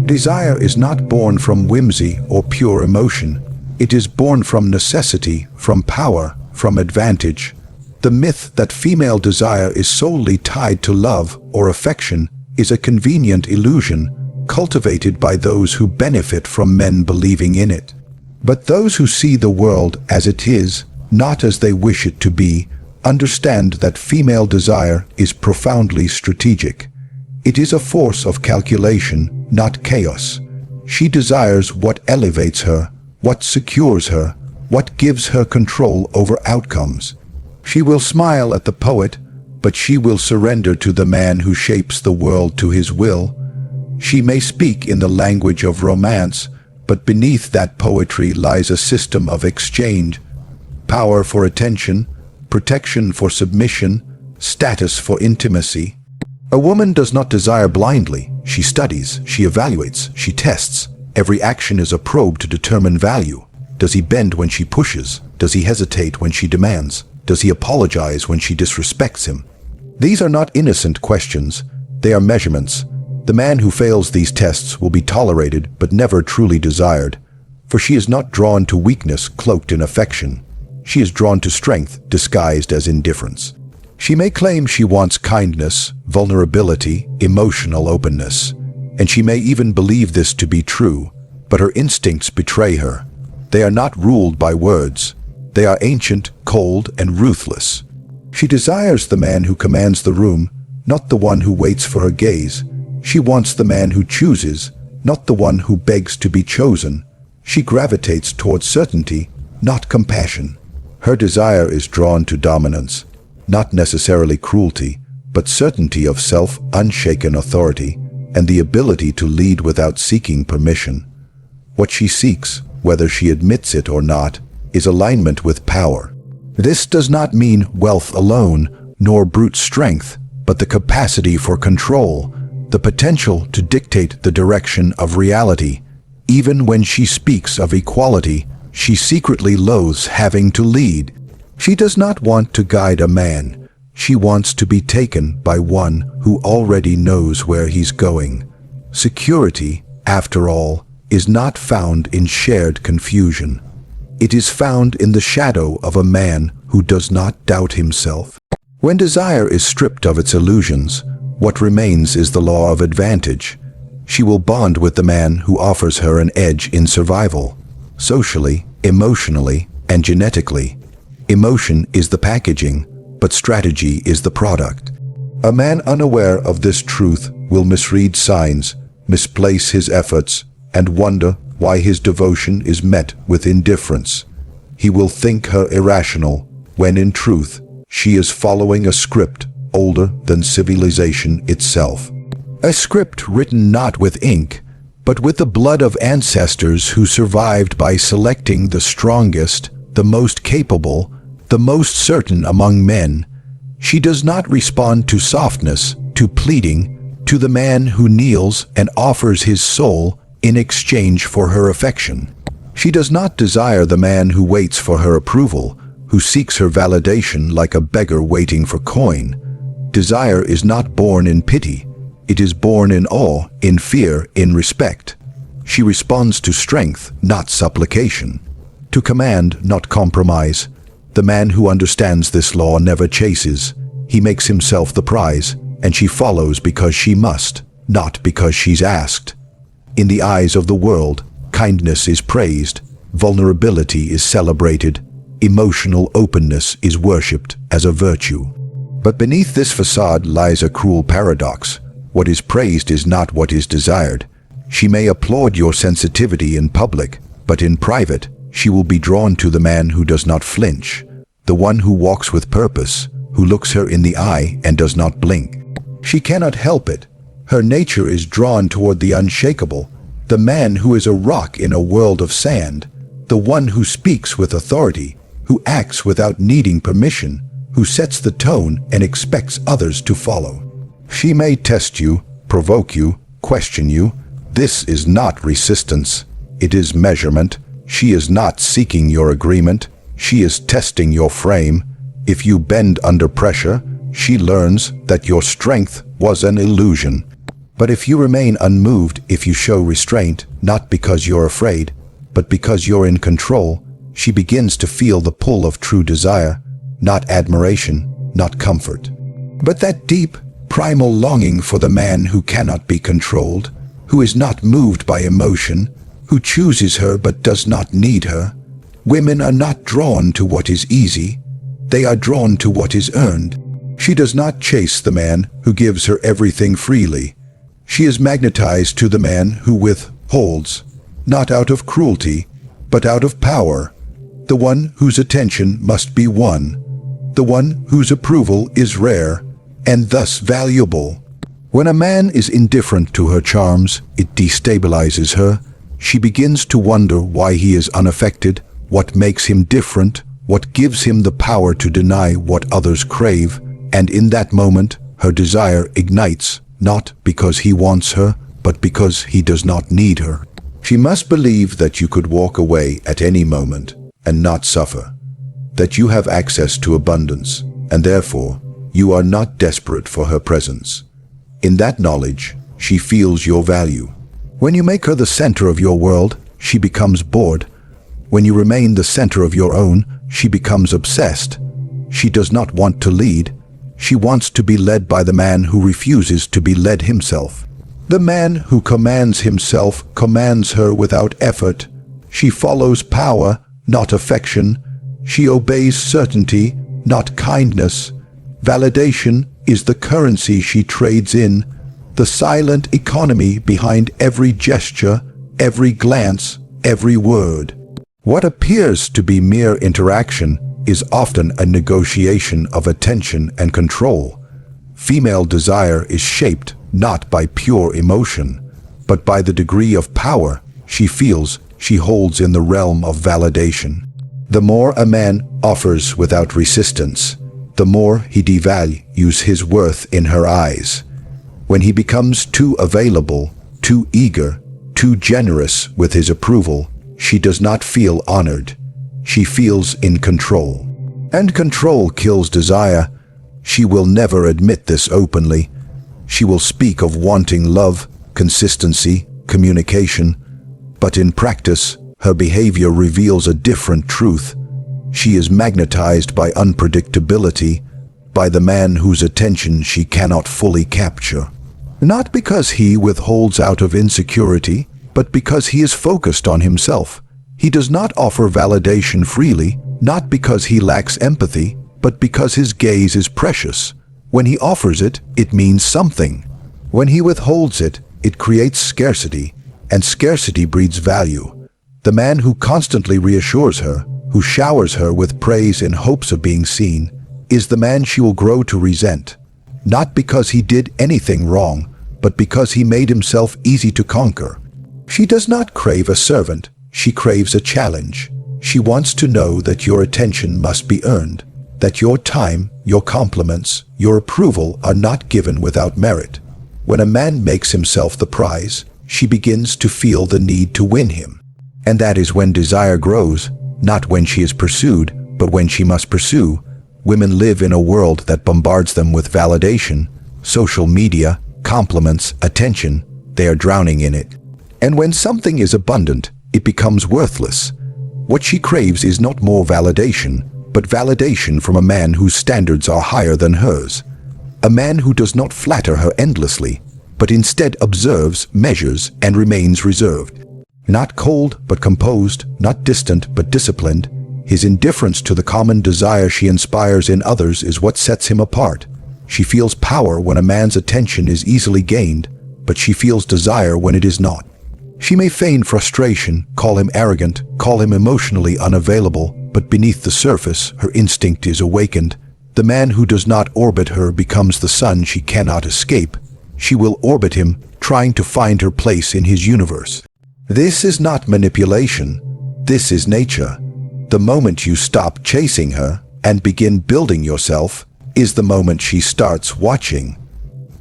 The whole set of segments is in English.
Desire is not born from whimsy or pure emotion. It is born from necessity, from power, from advantage. The myth that female desire is solely tied to love or affection is a convenient illusion cultivated by those who benefit from men believing in it. But those who see the world as it is, not as they wish it to be, understand that female desire is profoundly strategic. It is a force of calculation, not chaos. She desires what elevates her, what secures her, what gives her control over outcomes. She will smile at the poet, but she will surrender to the man who shapes the world to his will. She may speak in the language of romance, but beneath that poetry lies a system of exchange: power for attention, protection for submission, status for intimacy. A woman does not desire blindly. She studies, she evaluates, she tests. Every action is a probe to determine value. Does he bend when she pushes? Does he hesitate when she demands? Does he apologize when she disrespects him? These are not innocent questions. They are measurements. The man who fails these tests will be tolerated but never truly desired, for she is not drawn to weakness cloaked in affection. She is drawn to strength disguised as indifference. She may claim she wants kindness, vulnerability, emotional openness, and she may even believe this to be true, but her instincts betray her. They are not ruled by words. They are ancient, cold, and ruthless. She desires the man who commands the room, not the one who waits for her gaze. She wants the man who chooses, not the one who begs to be chosen. She gravitates towards certainty, not compassion. Her desire is drawn to dominance, not necessarily cruelty, but certainty of self, unshaken authority, and the ability to lead without seeking permission. What she seeks, whether she admits it or not, is alignment with power. This does not mean wealth alone, nor brute strength, but the capacity for control, the potential to dictate the direction of reality. Even when she speaks of equality, she secretly loathes having to lead. She does not want to guide a man. She wants to be taken by one who already knows where he's going. Security, after all, is not found in shared confusion. It is found in the shadow of a man who does not doubt himself. When desire is stripped of its illusions, what remains is the law of advantage. She will bond with the man who offers her an edge in survival, socially, emotionally, and genetically. Emotion is the packaging, but strategy is the product. A man unaware of this truth will misread signs, misplace his efforts, and wonder why his devotion is met with indifference. He will think her irrational, when in truth, she is following a script older than civilization itself. A script written not with ink, but with the blood of ancestors who survived by selecting the strongest, the most capable, the most certain among men. She does not respond to softness, to pleading, to the man who kneels and offers his soul in exchange for her affection. She does not desire the man who waits for her approval, who seeks her validation like a beggar waiting for coin. Desire is not born in pity. It is born in awe, in fear, in respect. She responds to strength, not supplication. To command, not compromise. The man who understands this law never chases. He makes himself the prize, and she follows because she must, not because she's asked. In the eyes of the world, kindness is praised, vulnerability is celebrated, emotional openness is worshipped as a virtue. But beneath this facade lies a cruel paradox. What is praised is not what is desired. She may applaud your sensitivity in public, but in private, she will be drawn to the man who does not flinch, the one who walks with purpose, who looks her in the eye and does not blink. She cannot help it. Her nature is drawn toward the unshakable, the man who is a rock in a world of sand, the one who speaks with authority, who acts without needing permission, who sets the tone and expects others to follow. She may test you, provoke you, question you. This is not resistance. It is measurement. She is not seeking your agreement. She is testing your frame. If you bend under pressure, she learns that your strength was an illusion. But if you remain unmoved, if you show restraint, not because you're afraid, but because you're in control, she begins to feel the pull of true desire, not admiration, not comfort, but that deep, primal longing for the man who cannot be controlled, who is not moved by emotion, who chooses her but does not need her. Women are not drawn to what is easy, they are drawn to what is earned. She does not chase the man who gives her everything freely. She is magnetized to the man who withholds, not out of cruelty, but out of power. The one whose attention must be won, the one whose approval is rare, and thus valuable. When a man is indifferent to her charms, it destabilizes her. She begins to wonder why he is unaffected, what makes him different, what gives him the power to deny what others crave, and in that moment, her desire ignites, not because he wants her, but because he does not need her. She must believe that you could walk away at any moment and not suffer, that you have access to abundance, and therefore, you are not desperate for her presence. In that knowledge, she feels your value. When you make her the center of your world, she becomes bored. When you remain the center of your own, she becomes obsessed. She does not want to lead. She wants to be led by the man who refuses to be led himself. The man who commands himself commands her without effort. She follows power, not affection. She obeys certainty, not kindness. Validation is the currency she trades in, the silent economy behind every gesture, every glance, every word. What appears to be mere interaction is often a negotiation of attention and control. Female desire is shaped not by pure emotion, but by the degree of power she feels she holds in the realm of validation. The more a man offers without resistance, the more he devalues his worth in her eyes. When he becomes too available, too eager, too generous with his approval, she does not feel honored. She feels in control. And control kills desire. She will never admit this openly. She will speak of wanting love, consistency, communication, but in practice, her behavior reveals a different truth. She is magnetized by unpredictability, by the man whose attention she cannot fully capture. Not because he withholds out of insecurity, but because he is focused on himself. He does not offer validation freely, not because he lacks empathy, but because his gaze is precious. When he offers it, it means something. When he withholds it, it creates scarcity, and scarcity breeds value. The man who constantly reassures her, who showers her with praise in hopes of being seen, is the man she will grow to resent. Not because he did anything wrong, but because he made himself easy to conquer. She does not crave a servant, she craves a challenge. She wants to know that your attention must be earned, that your time, your compliments, your approval are not given without merit. When a man makes himself the prize, she begins to feel the need to win him. And that is when desire grows, not when she is pursued, but when she must pursue. Women live in a world that bombards them with validation, social media, compliments, attention. They are drowning in it. And when something is abundant, it becomes worthless. What she craves is not more validation, but validation from a man whose standards are higher than hers. A man who does not flatter her endlessly, but instead observes, measures, and remains reserved. Not cold, but composed, not distant, but disciplined. His indifference to the common desire she inspires in others is what sets him apart. She feels power when a man's attention is easily gained, but she feels desire when it is not. She may feign frustration, call him arrogant, call him emotionally unavailable, but beneath the surface, her instinct is awakened. The man who does not orbit her becomes the sun she cannot escape. She will orbit him, trying to find her place in his universe. This is not manipulation. This is nature. The moment you stop chasing her and begin building yourself is the moment she starts watching.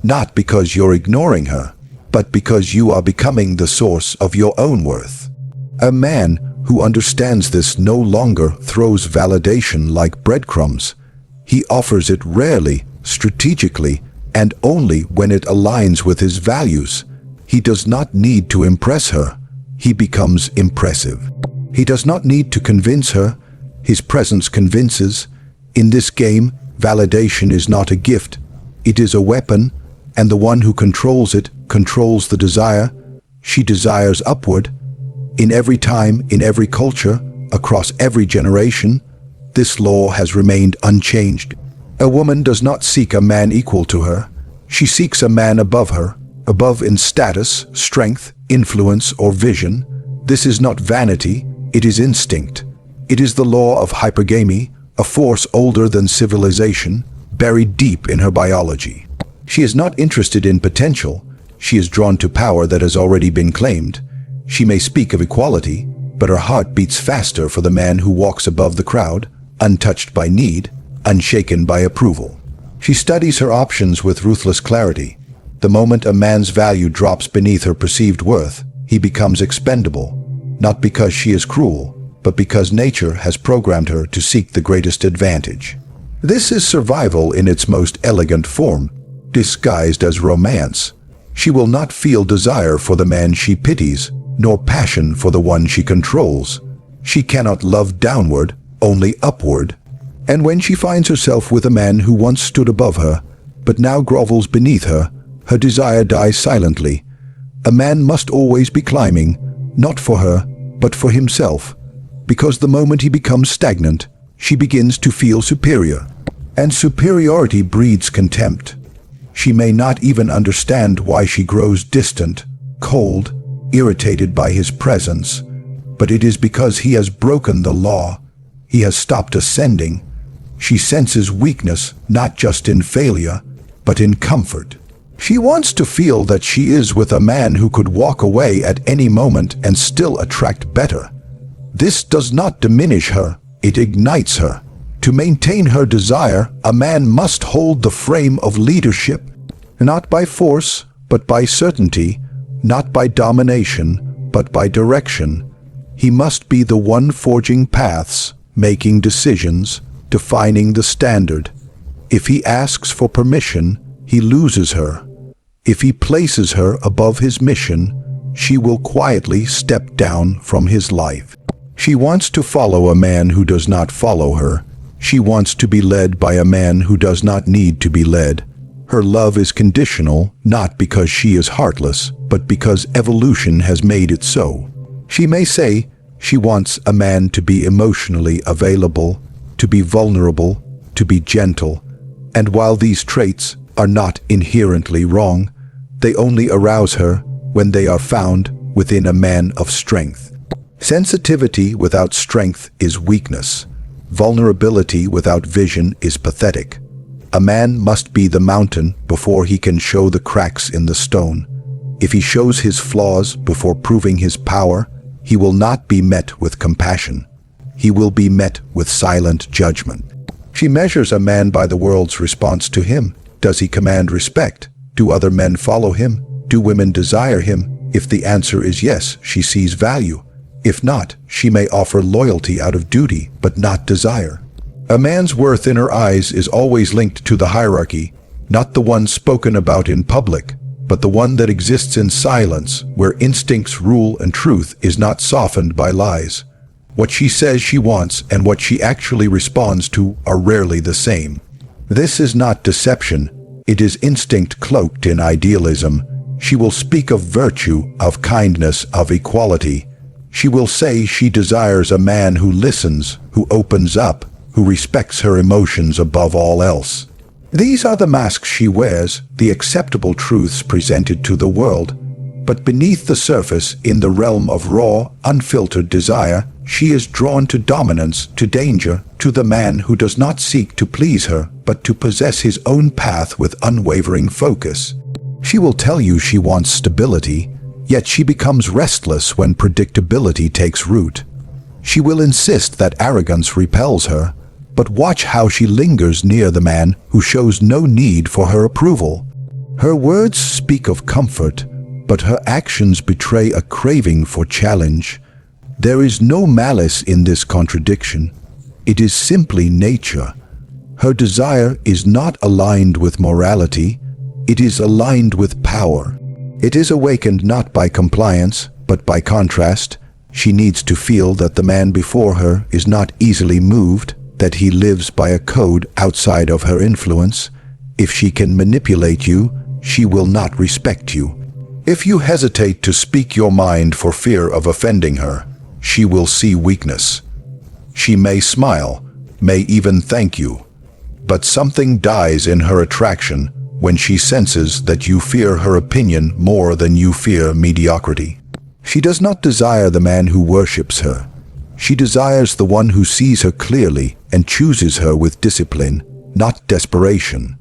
Not because you're ignoring her, but because you are becoming the source of your own worth. A man who understands this no longer throws validation like breadcrumbs. He offers it rarely, strategically, and only when it aligns with his values. He does not need to impress her. He becomes impressive. He does not need to convince her. His presence convinces. In this game, validation is not a gift. It is a weapon, and the one who controls it controls the desire. She desires upward. In every time, in every culture, across every generation, this law has remained unchanged. A woman does not seek a man equal to her. She seeks a man above her, above in status, strength, influence, or vision. This is not vanity, it is instinct. It is the law of hypergamy, a force older than civilization, buried deep in her biology. She is not interested in potential. She is drawn to power that has already been claimed. She may speak of equality, but her heart beats faster for the man who walks above the crowd, untouched by need, unshaken by approval. She studies her options with ruthless clarity. The moment a man's value drops beneath her perceived worth, he becomes expendable, not because she is cruel, but because nature has programmed her to seek the greatest advantage. This is survival in its most elegant form, disguised as romance. She will not feel desire for the man she pities, nor passion for the one she controls. She cannot love downward, only upward. And when she finds herself with a man who once stood above her, but now grovels beneath her, her desire dies silently. A man must always be climbing, not for her, but for himself, because the moment he becomes stagnant, she begins to feel superior. And superiority breeds contempt. She may not even understand why she grows distant, cold, irritated by his presence, but it is because he has broken the law. He has stopped ascending. She senses weakness not just in failure, but in comfort. She wants to feel that she is with a man who could walk away at any moment and still attract better. This does not diminish her, it ignites her. To maintain her desire, a man must hold the frame of leadership, not by force, but by certainty, not by domination, but by direction. He must be the one forging paths, making decisions, defining the standard. If he asks for permission, he loses her. If he places her above his mission, she will quietly step down from his life. She wants to follow a man who does not follow her. She wants to be led by a man who does not need to be led. Her love is conditional, not because she is heartless, but because evolution has made it so. She may say she wants a man to be emotionally available, to be vulnerable, to be gentle. And while these traits are not inherently wrong, they only arouse her when they are found within a man of strength. Sensitivity without strength is weakness. Vulnerability without vision is pathetic. A man must be the mountain before he can show the cracks in the stone. If he shows his flaws before proving his power, he will not be met with compassion. He will be met with silent judgment. She measures a man by the world's response to him. Does he command respect? Do other men follow him? Do women desire him? If the answer is yes, she sees value. If not, she may offer loyalty out of duty, but not desire. A man's worth in her eyes is always linked to the hierarchy, not the one spoken about in public, but the one that exists in silence, where instincts rule and truth is not softened by lies. What she says she wants and what she actually responds to are rarely the same. This is not deception, it is instinct cloaked in idealism. She will speak of virtue, of kindness, of equality. She will say she desires a man who listens, who opens up, who respects her emotions above all else. These are the masks she wears, the acceptable truths presented to the world. But beneath the surface, in the realm of raw, unfiltered desire, she is drawn to dominance, to danger, to the man who does not seek to please her, but to possess his own path with unwavering focus. She will tell you she wants stability, yet she becomes restless when predictability takes root. She will insist that arrogance repels her, but watch how she lingers near the man who shows no need for her approval. Her words speak of comfort, but her actions betray a craving for challenge. There is no malice in this contradiction. It is simply nature. Her desire is not aligned with morality, It is aligned with power. It is awakened not by compliance, but by contrast. She needs to feel that the man before her is not easily moved, that he lives by a code outside of her influence. If she can manipulate you, she will not respect you. If you hesitate to speak your mind for fear of offending her, she will see weakness. She may smile, may even thank you, but something dies in her attraction when she senses that you fear her opinion more than you fear mediocrity. She does not desire the man who worships her. She desires the one who sees her clearly and chooses her with discipline, not desperation.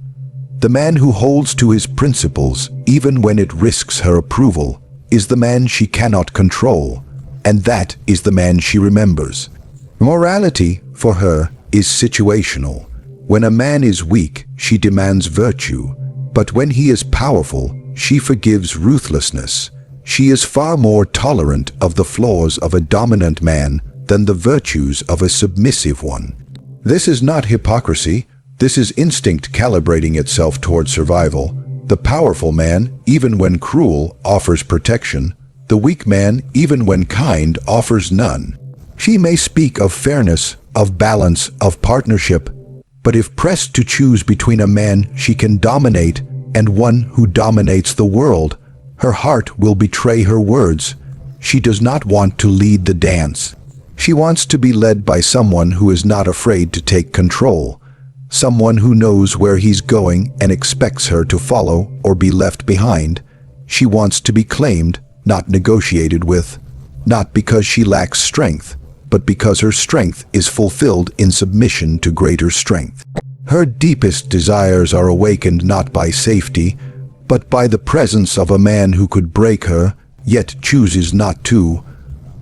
The man who holds to his principles, even when it risks her approval, is the man she cannot control, and that is the man she remembers. Morality, for her, is situational. When a man is weak, she demands virtue, but when he is powerful, she forgives ruthlessness. She is far more tolerant of the flaws of a dominant man than the virtues of a submissive one. This is not hypocrisy. This is instinct calibrating itself toward survival. The powerful man, even when cruel, offers protection. The weak man, even when kind, offers none. She may speak of fairness, of balance, of partnership, but if pressed to choose between a man she can dominate and one who dominates the world, her heart will betray her words. She does not want to lead the dance. She wants to be led by someone who is not afraid to take control. Someone who knows where he's going and expects her to follow or be left behind. She wants to be claimed, not negotiated with, not because she lacks strength, but because her strength is fulfilled in submission to greater strength. Her deepest desires are awakened not by safety, but by the presence of a man who could break her, yet chooses not to.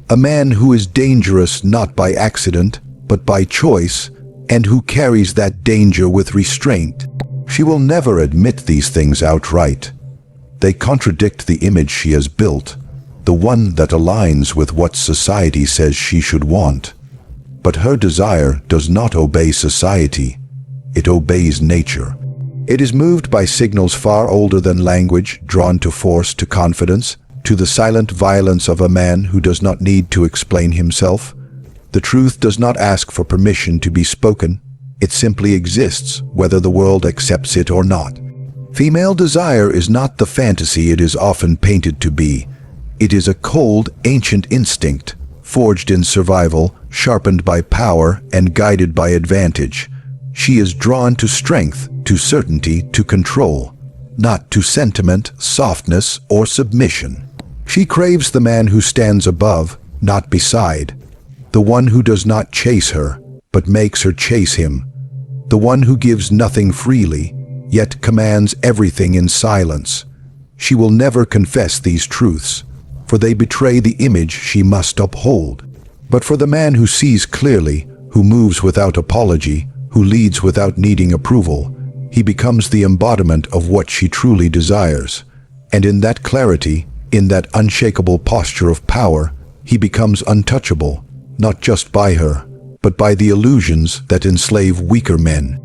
A man who is dangerous not by accident, but by choice, and who carries that danger with restraint. She will never admit these things outright. They contradict the image she has built, the one that aligns with what society says she should want. But her desire does not obey society. It obeys nature. It is moved by signals far older than language, drawn to force, to confidence, to the silent violence of a man who does not need to explain himself. The truth does not ask for permission to be spoken. It simply exists, whether the world accepts it or not. Female desire is not the fantasy it is often painted to be. It is a cold, ancient instinct, forged in survival, sharpened by power, and guided by advantage. She is drawn to strength, to certainty, to control, not to sentiment, softness, or submission. She craves the man who stands above, not beside. The one who does not chase her, but makes her chase him. The one who gives nothing freely, yet commands everything in silence. She will never confess these truths, for they betray the image she must uphold. But for the man who sees clearly, who moves without apology, who leads without needing approval, he becomes the embodiment of what she truly desires. And in that clarity, in that unshakable posture of power, he becomes untouchable, not just by her, but by the illusions that enslave weaker men.